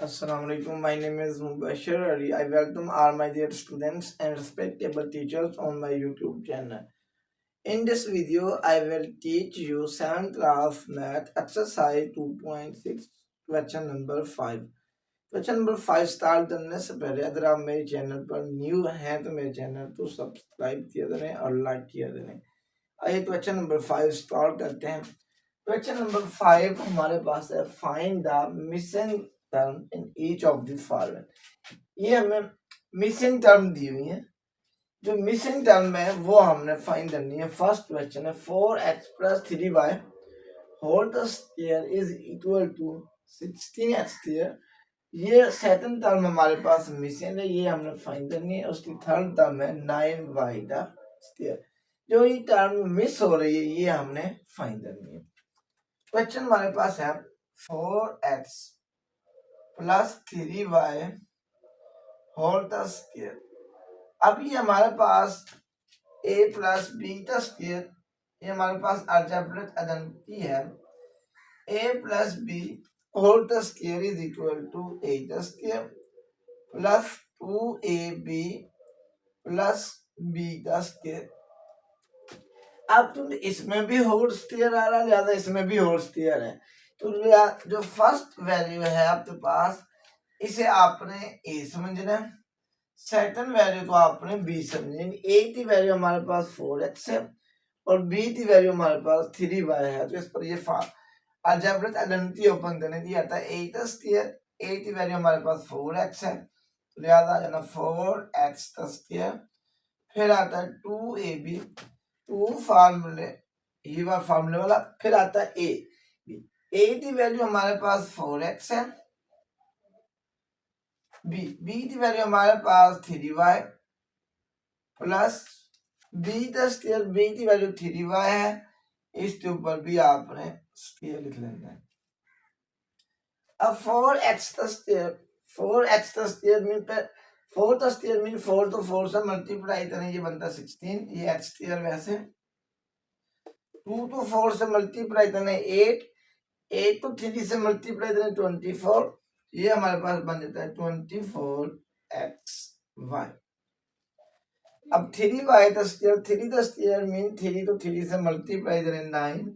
Assalamualaikum. My name is Mubashir Ali. I welcome all my dear students and respectable teachers on my YouTube channel. In this video, I will teach you 7th class math exercise 2.6 question number 5. Question number 5 start करने से पहले अगर आप मेरे channel पर new हैं तो मेरे चैनल को सब्सक्राइब किया दें और लाइक किया दें। आइए क्वेश्चन नंबर 5 स्टार्ट करते हैं। क्वेश्चन नंबर 5 हमारे पास है find the missing term in each of the following. ये हमें मिसिंग टर्म दी हुई है, जो मिसिंग टर्म है वो हमने फाइंड करनी है। फर्स्ट क्वेश्चन है 4x + 3y whole square is equal to 16x square. ये सेकंड टर्म हमारे पास मिसिंग है, ये हमने फाइंड करनी है। उसकी थर्ड टर्म है 9y स्क्वायर। जो ये टर्म मिस हो रही है ये हमने फाइंड करनी है। क्वेश्चन हमारे पास है 4x + 3y होल स्क्वायर। अब ये हमारे पास a + b स्क्वायर, ये हमारे पास अलजेब्रिक आइडेंटिटी है। a + b whole square is equal to a square plus 2ab + b square. अब तुम इसमें भी होल स्क्वायर आ रहा है, लिहाजा इसमें भी होल स्क्वायर है, तो जो फर्स्ट वैल्यू है आपके पास इसे आपने a समझना है, सेकंड वैल्यू को आपने b समझना है। a की वैल्यू हमारे पास 4x है और b की वैल्यू हमारे पास 3y है। तो इस पर ये अलजेब्रिक आइडेंटिटी ओपन करने की आता है a स्क्वायर, a की वैल्यू हमारे पास 4x है, लिहाजा आ जाना 4x स्क्वायर, फिर आता है 2ab, 2 फार्मूले ये बार फार्मूले वाला, फिर आता है a की वैल्यू हमारे पास 4x है, b की वैल्यू हमारे पास 3y plus b square, b की वैल्यू 3y है, इसके ऊपर भी आपने स्क्वायर लिख लेना है। अब 4x square, 4x square mean 4 square mean 4 तो 4 से मल्टीप्लाई करें, ये बनता है 16, ये x स्क्वायर वैसे 2 तो 4 से मल्टीप्लाई करें 8, 8 तो 3 से मल्टीप्लाई करें 24, ये हमारे पास बन जाता है 24xy। अब 3y स्क्वायर, 3 स्क्वायर मीन 3 तो 3 से मल्टीप्लाई करें 9,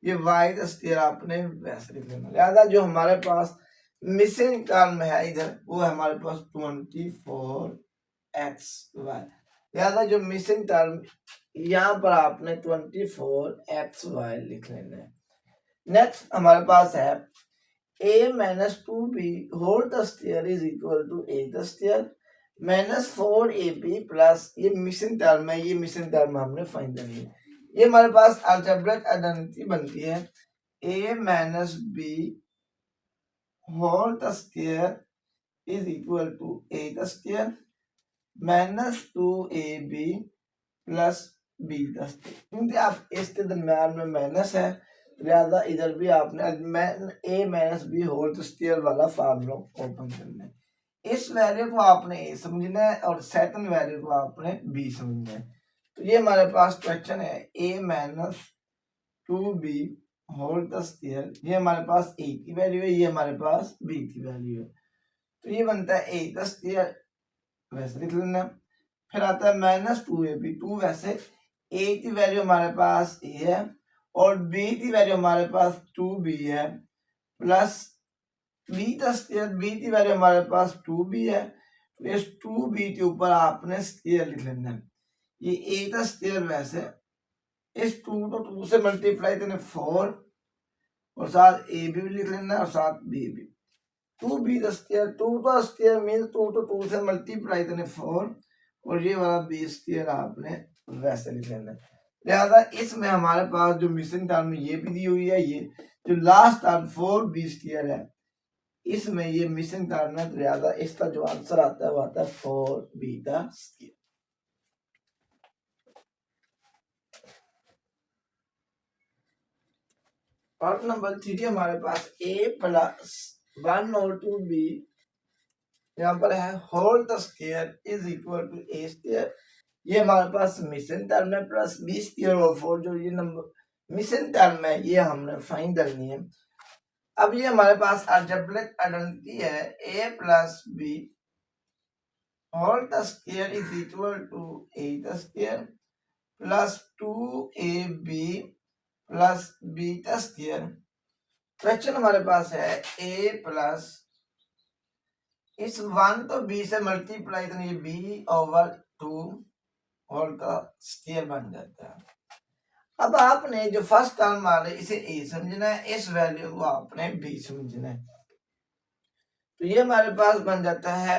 ये y स्क्वायर आपने वैसे लिख लेना। लिहाजा जो हमारे पास मिसिंग टर्म है इधर वो है हमारे पास 24xy। लिहाजा जो मिसिंग टर्म यहाँ पर आपने 24xy लिख लेना है। नेक्स्ट हमारे पास है a - 2b whole square is equal to a square -4ab plus, ये मिसिंग टर्म है, ये मिसिंग टर्म हमने फाइंड करनी है। ये हमारे पास अलजेब्रिक आइडेंटिटी बनती है a - b whole square is equal to a square -2ab plus b square. क्योंकि आप इसके दरम्यान में माइनस है, लिहाजा इधर भी आपने a - b होल स्क्वायर वाला फार्मूला ओपन करना है। इस वैल्यू को आपने a समझना है और सेकंड वैल्यू को आपने b समझना है। तो ये हमारे पास क्वेश्चन है a - 2b होल स्क्वायर, ये हमारे पास a की वैल्यू है, ये हमारे पास b की वैल्यू है, तो ये बनता है a स्क्वायर वैसे लिख लेना। फिर आता है -2ab, 2 वैसे a की वैल्यू हमारे पास a है और b की वैल्यू हमारे पास 2b है, प्लस b स्क्वायर, b की वैल्यू हमारे पास 2b है, तो इस 2b के ऊपर आपने स्क्वायर लिख लेना है। ये a स्क्वायर वैसे इस 2 को 2 से मल्टीप्लाई करें 4 और साथ a भी लिख लेना और साथ b भी। 2b स्क्वायर, 2 का स्क्वायर मीन 2 तो 2 से मल्टीप्लाई करें 4 और ये वाला b स्क्वायर आपने वैसे लिख लेना है। लिहाजा इसमें हमारे पास जो मिसिंग टर्म ये भी दी हुई है, ये जो लास्ट टर्म 4b स्क्वायर है इसमें ये मिसिंग टर्म है, तो लिहाजा इसका जो आंसर आता है वो आता है 4b स्क्वायर। पार्ट नंबर 3 हमारे पास a + 1 और 2b यहाँ पर है whole square is equal to a square. ये हमारे पास मिसिंग टर्म है प्लस b स्क्वायर और 4, जो ये नंबर मिसिंग टर्म है ये हमने फाइंड करनी है। अब ये हमारे पास अलजेब्रिक आइडेंटिटी है a plus b whole square is equal to a square plus 2ab plus b square. Question हमारे पास है a प्लस इस 1 तो b से मल्टीप्लाई तो ये b ओवर 2 होल का स्क्वायर बन जाता है। अब आपने जो फर्स्ट टर्म वाले इसे a समझना है, इस वैल्यू को आपने b समझना है। तो ये हमारे पास बन जाता है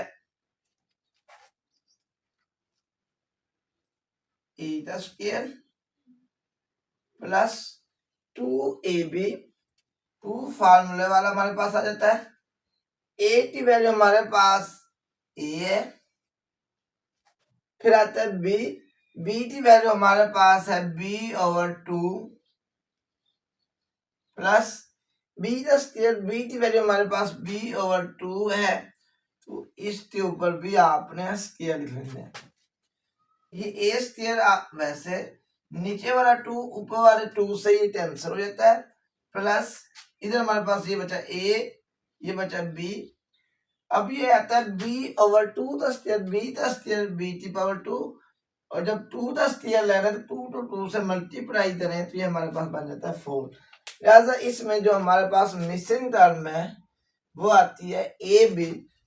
a स्क्वायर प्लस 2ab, 2 फार्मूले वाला हमारे पास आ जाता है। a की वैल्यू हमारे पास a है, फिर आता है b, b की वैल्यू हमारे पास है b over 2 plus b square, b की वैल्यू हमारे पास b ओवर 2 है, तो इसके ऊपर भी आपने स्क्वायर लिख लेना है। ये a स्क्वायर वैसे नीचे वाला 2 ऊपर वाले 2 से ये कैंसिल हो जाता है, प्लस इधर हमारे पास ये बचा a, ये बचा b। अब ये आता है b ओवर 2 का स्क्वायर, b का स्क्वायर b की पावर 2, और जब 2 का स्क्वायर ले रहे हैं तो 2 to 2 से मल्टीप्लाई करें तो ये हमारे पास बन जाता है 4। लिहाजा इसमें जो हमारे पास मिसिंग टर्म है वो आती है ए बी,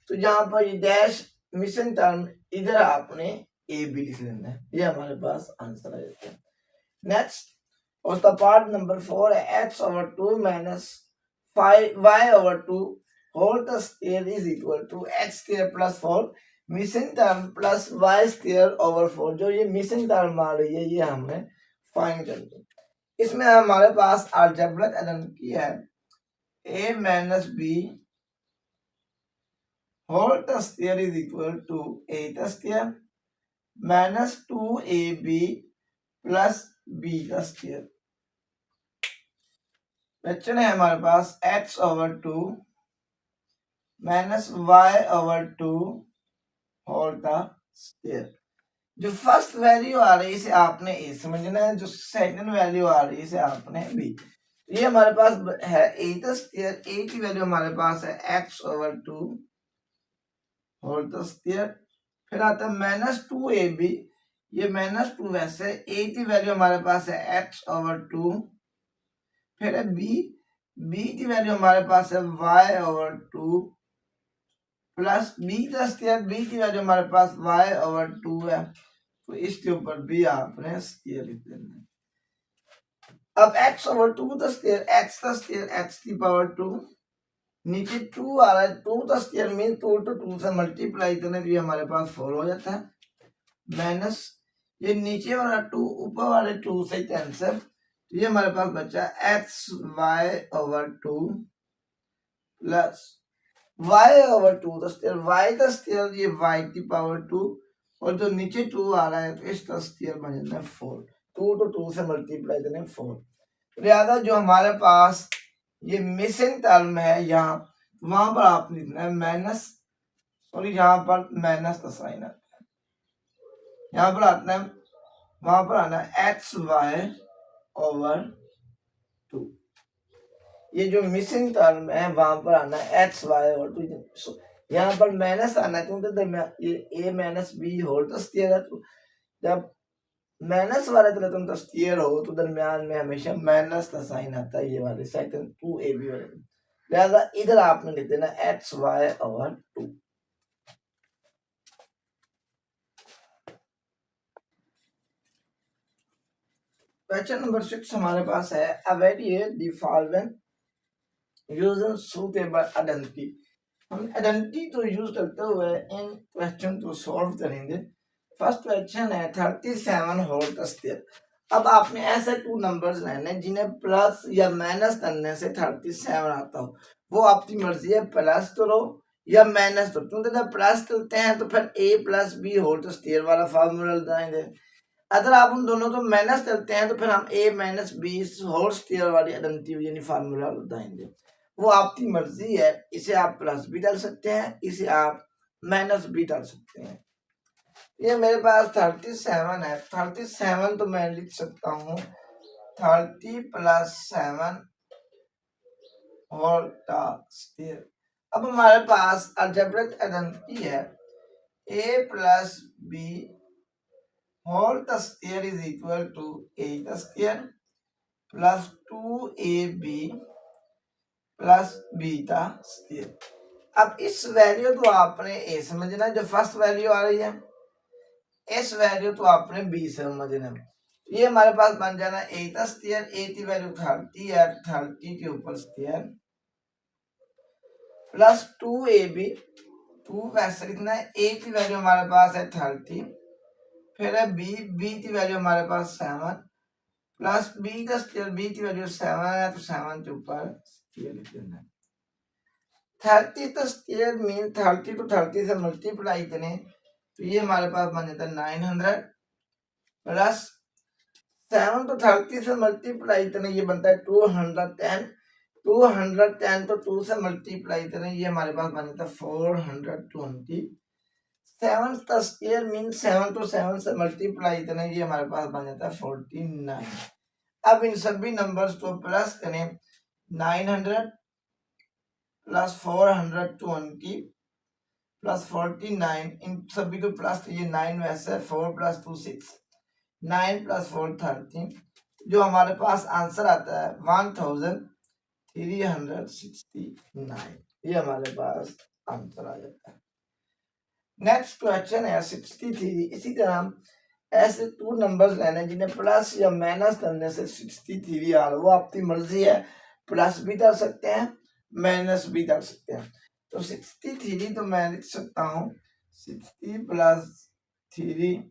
तो जहां पर ये डैश मिसिंग टर्म इधर आपने ए बी लिख लेना है, ये हमारे पास आंसर आ जाता है। नेक्स्ट उसका पार्ट नंबर 4 है x over 2 minus 5 y over 2 whole का square is equal to x square plus 4 missing term plus y square over 4। जो ये मिसिंग टर्म आ रही है ये हमने फाइंड करनी है। इसमें हमारे पास अलजेब्रिक आइडेंटिटी है a माइनस b होल का square is equal to a का square minus 2ab plus b का स्क्वायर। क्वेश्चन है हमारे पास x over 2 minus y over 2 whole का स्क्वायर। जो फर्स्ट वैल्यू आ रही है इसे आपने a समझना है, जो सेकंड वैल्यू आ रही है इसे आपने b। ये हमारे पास है a का स्क्वायर, a की वैल्यू हमारे पास है x ओवर 2 होल का स्क्वायर, फिर आता है माइनस 2ab, ये माइनस 2 वैसे a की वैल्यू हमारे पास है x ओवर 2, फिर है b की वैल्यू हमारे पास है y ओवर 2 प्लस b का स्क्वायर, b की वैल्यू हमारे पास y ओवर 2 है, तो इसके ऊपर भी आपने स्क्वायर लिख देना है। अब x ओवर 2 का स्क्वायर, x का स्क्वायर x की पावर 2, नीचे 2 आ रहा है, 2 का स्क्वायर मीन 2 to 2 से मल्टीप्लाई करने तो ये हमारे पास 4 हो जाता है, माइनस ये नीचे वाला 2 ऊपर वाले 2 से कैंसिल, तो ये हमारे पास बचा x y over 2 plus y over 2 का स्क्वायर, y का स्क्वायर ये y की पावर 2, और जो नीचे 2 आ रहा है तो इसका स्क्वायर बन जाता है 4, 2 to 2 से मल्टीप्लाई करें 4। लिहाजा जो हमारे पास ये मिसिंग टर्म है यहाँ, वहां पर आप लिखना है माइनस, सॉरी यहाँ पर माइनस का साइन आता है, यहाँ पर आता है, वहां पर आना है एक्स वाई ओवर 2। ये जो मिसिंग टर्म है वहां पर आना है एक्स वाई ओवर 2, यहाँ पर माइनस आना है क्योंकि दरमियान ये a माइनस बी होल का स्क्वायर है, तो जब माइनस वाले तरफ का स्क्वायर हो तो दरमियान में हमेशा माइनस का साइन आता है, ये वाले सेकंड 2ab वाले। लिहाजा इधर आपने लिख देना x y over 2। Question number 6 हमारे पास है evaluate the following using suitable identity। हम आइडेंटिटी तो यूज करते हुए इन क्वेश्चन को सॉल्व करेंगे। फर्स्ट क्वेश्चन है 37 होल का स्क्वायर। अब आपने ऐसे 2 नंबर्स लेने जिन्हें प्लस या माइनस करने से 37 आता हो, वो आपकी मर्जी है, प्लस करो या माइनस करो, क्योंकि जब प्लस करते हैं तो फिर a प्लस बी होल का स्क्वायर वाला फार्मूला लगाएंगे, अगर आप उन दोनों को माइनस करते हैं तो फिर हम a minus b whole square वाली आइडेंटिटी यानी फार्मूला लगाएंगे। वो आपकी मर्जी है, इसे आप प्लस भी डाल सकते हैं, इसे आप माइनस भी डाल सकते हैं। ये मेरे पास 37 है, 37 तो मैं लिख सकता हूँ 30 प्लस 7 होल का स्क्वायर। अब हमारे पास अलजेब्रिक आइडेंटिटी है a प्लस बी होल का square is equal to a का square plus 2ab plus b का स्क्वायर। अब इस वैल्यू तो आपने a समझना है, जो फर्स्ट वैल्यू आ रही है इस वैल्यू तो आपने b समझना है। ये हमारे पास बन जाना a का स्क्वायर, a की वैल्यू 30 है, 30 के ऊपर स्क्वायर प्लस 2ab, 2 वैसे लिखना है, a की वैल्यू हमारे पास है 30, फिर है b की वैल्यू हमारे पास 7 प्लस b का स्क्वायर, b की वैल्यू 7 है तो 7 के ऊपर स्क्वायर लिख देना है। 30 का स्क्वायर मीन 30 को 30 से मल्टीप्लाई करें तो ये हमारे पास बन जाता है 900 प्लस 7 तो 30 से मल्टीप्लाई करें ये बनता है 210, 210 तो 2 से मल्टीप्लाई करें ये हमारे पास बन जाता है 420। 7 का स्क्वायर मीन 7 तो 7 से मल्टीप्लाई करें ये हमारे पास बन जाता है 49। अब इन सभी नंबर्स को प्लस करें, 900 प्लस 420 प्लस 49, इन सभी को प्लस, ये 9 वैसे 4 प्लस 2 6, 9 प्लस 4 13, जो हमारे पास आंसर आता है 1369, ये हमारे पास आंसर आ जाता है। नेक्स्ट क्वेश्चन है 63। इसी तरह ऐसे 2 नंबर्स लेने जिन्हें प्लस या माइनस करने से 63 आ रहा, वो आपकी मर्जी है, प्लस भी कर सकते हैं माइनस भी कर सकते हैं। तो 63 तो मैं लिख सकता हूँ 60 प्लस 3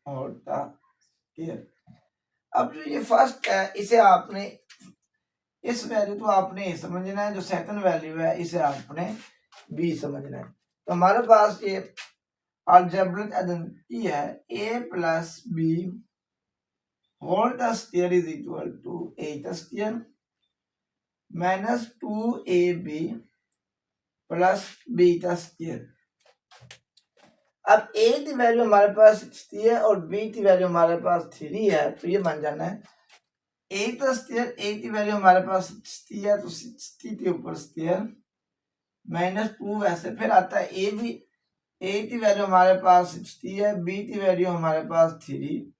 और का स्क्वायर। अब जो ये फर्स्ट है इसे आपने, इस वैल्यू को आपने ए समझना है, जो सेकंड वैल्यू है इसे आपने बी समझना है। तो हमारे पास ये अलजेब्रिक आइडेंटिटी है a प्लस बी होल का square is equal to a का square minus 2ab plus b का स्क्वायर। अब a की वैल्यू हमारे पास 60 है और b की वैल्यू हमारे पास 3 है, तो ये बन जाना है a का स्क्वायर, a की वैल्यू हमारे पास 60 है तो 60 के ऊपर स्क्वायर माइनस 2 वैसे, फिर आता है a भी, a की वैल्यू हमारे पास 60 है, b की वैल्यू हमारे पास 3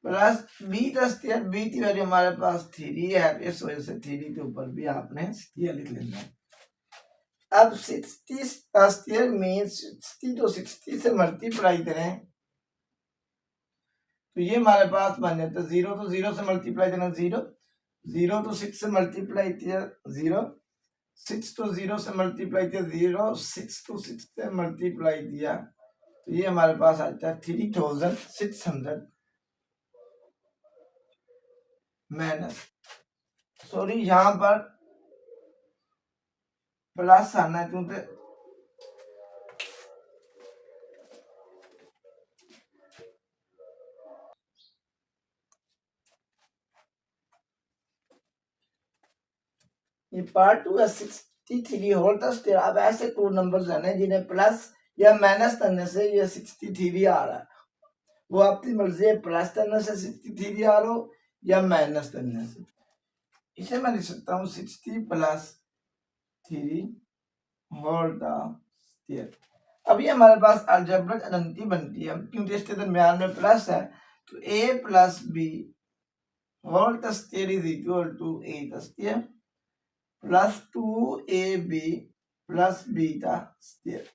प्लस b का स्क्वायर, b की वैल्यू हमारे पास 3 है, इस वजह से 3 के ऊपर भी आपने स्क्वायर लिख लेना है। अब 60 का स्क्वायर मींस 60 तो 60 से मल्टीप्लाई करें तो ये हमारे पास बन जाता है 0 तो 0 से मल्टीप्लाई करना 0, 0 तो 6 से मल्टीप्लाई किया 0, 6 तो 0 से मल्टीप्लाई किया 0, 6 तो 6 से मल्टीप्लाई किया तो ये हमारे पास आता है 3600 माइनस, सॉरी यहाँ पर प्लस आना है क्योंकि ये पार्ट 2 है 63 होल का स्क्वायर। अब ऐसे 2 नंबर्स लेने जिन्हें प्लस या माइनस करने से ये 63 आ रहा है, वो आपकी मर्जी है, प्लस करने से 63 आ रहा हो या माइनस करने से। इसे मैं लिख सकता हूँ 60 प्लस 3 होल का स्क्वायर। अब ये हमारे पास अलजेब्रिक आइडेंटिटी बनती है क्योंकि इसके दरमियान में प्लस है, तो a प्लस बी होल का square is equal to a का square plus 2ab plus b का स्क्वायर।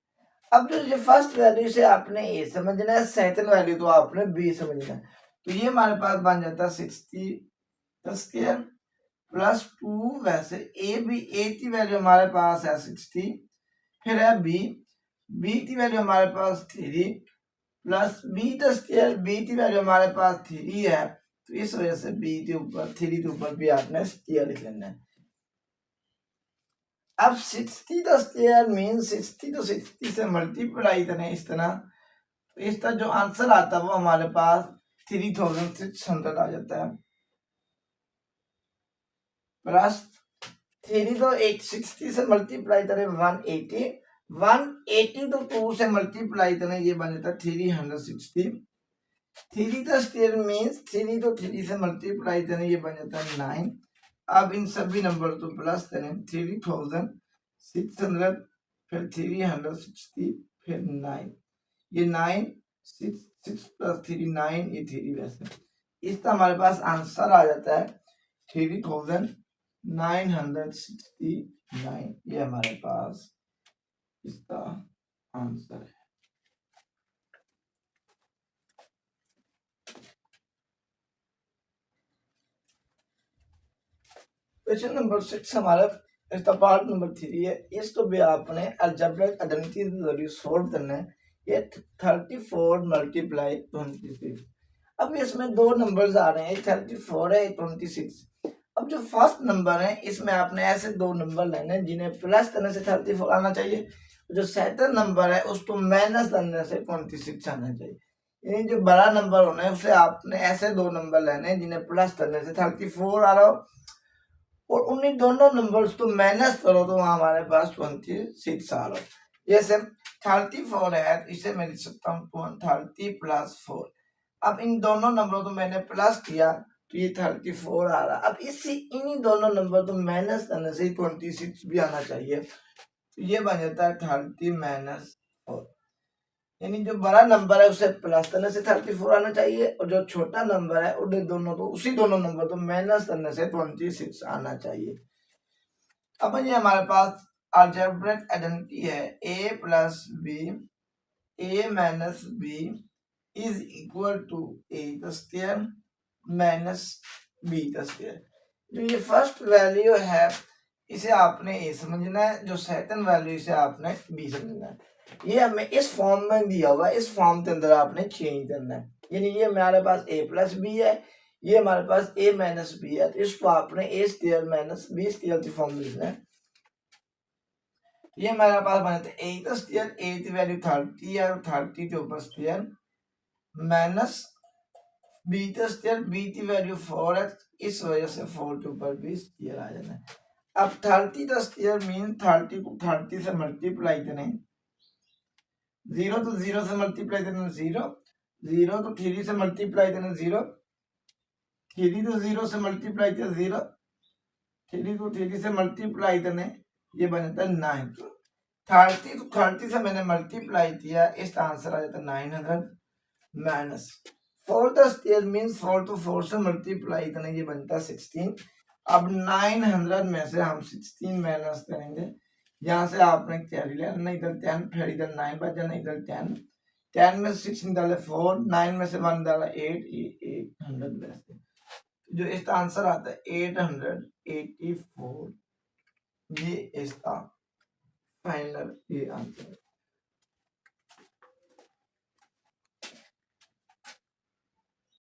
अब जो ये फर्स्ट वैल्यू से आपने a समझना है, सेकंड वैल्यू तो आपने b समझना है, तो ये हमारे पास बन जाता है 60 का स्क्वायर प्लस 2 वैसे a की वैल्यू हमारे पास है 60, फिर है b की वैल्यू हमारे पास 3 प्लस b का स्क्वायर, b की वैल्यू हमारे पास 3 है, तो इस वजह से b के ऊपर 3 के ऊपर भी आपने स्क्वायर लिख लेना है। अब 60 का स्क्वायर मीन 60 तो 60 से मल्टीप्लाई करें इस तरह, तो इसका जो आंसर आता है वो हमारे पास 3600 आ जाता है प्लस 3 तो 60 से मल्टीप्लाई करें 180, 180 तो 2 से मल्टीप्लाई करें ये बन जाता है 360, 3 का स्क्वायर मीन्स 3 तो 3 से मल्टीप्लाई करें ये बन जाता है 9, अब इन सभी नंबर को प्लस करें 3600 फिर 360 फिर 9 ये 9 6 प्लस 3 9 ये 3 वैसे इसका हमारे पास आंसर आ जाता है 3969 ये हमारे पास इसका आंसर है। क्वेश्चन नंबर 6 हमारा इसका पार्ट नंबर 3 है। इसको भी आपने अलजेब्रिक आइडेंटिटी के जरिए सॉल्व करना है। ये 34 मल्टीप्लाई 26। अब इसमें दो नंबर्स आ रहे हैं 34 है 26। अब जो फर्स्ट नंबर है इसमें आपने ऐसे दो नंबर लेने हैं जिन्हें प्लस करने से 34 आना चाहिए। जो सेकंड नंबर है उसको माइनस करने से 26 आना चाहिए। यानी जो बड़ा नंबर होना है उसे आपने ऐसे दो नंबर लेने हैं जिन्हें प्लस करने से 34 आ रहा हो और उन्हीं दोनों नंबर्स को माइनस करो तो वहां हमारे पास 26 आ रहा है। जैसे 34 है तो इसे मैं लिख सकता हूँ 30 प्लस 4। अब इन दोनों नंबरों को मैंने प्लस किया तो ये 34 आ रहा। अब इसी इन्हीं दोनों नंबर को माइनस करने से 26 भी आना चाहिए। तो ये बन जाता है 30 माइनस 4। यानी जो बड़ा नंबर है उसे प्लस करने से 34 आना चाहिए और जो छोटा नंबर है उन्हें दोनों तो उसी दोनों नंबर को माइनस करने से 26 आना चाहिए। अब ये हमारे पास अलजेब्रिक आइडेंटिटी है a plus b a minus b is equal to a का स्क्वायर माइनस b का स्क्वायर। जो ये फर्स्ट वैल्यू है इसे आपने a समझना है, जो सेकंड वैल्यू इसे आपने b समझना है। ये हमें इस फॉर्म में दिया हुआ है, इस फॉर्म के अंदर आपने चेंज करना है। यानी ये हमारे पास a प्लस बी है, ये हमारे पास a माइनस बी है, तो इसको आपने a square minus b square की फॉर्म में लिखना है। ये हमारे पास बने थे a का स्क्वायर, a की वैल्यू 30 है और 30 के ऊपर स्क्वायर माइनस b का स्क्वायर, b की वैल्यू 4 है, इस वजह से 4 के ऊपर भी स्क्वायर आ जाना है। अब 30 का स्क्वायर मीन 30 को 30 से मल्टीप्लाई करें, 0 तो 0 से मल्टीप्लाई करना 0, 0 तो 3 से मल्टीप्लाई करना 0, 3 तो 0 से मल्टीप्लाई करना 0, 3 को 3 से मल्टीप्लाई करने ये बन जाता है 9। तो 30 तो 30 से मैंने मल्टीप्लाई किया, इसका आंसर आ जाता है 900 माइनस 4 का स्क्वायर मींस 4 तो 4 से मल्टीप्लाई करने ये बनता है 16। अब 900 में से हम 16 माइनस करेंगे, यहाँ से आपने कैरी लेना, इधर 10 फिर इधर 9 बच जाना, इधर 10, 10 में से 6 निकाले 4, 9 में से 1 डाला 8, ये 800 में से जो इसका आंसर आता है 884। ये इसका फाइनल ये आंसर है।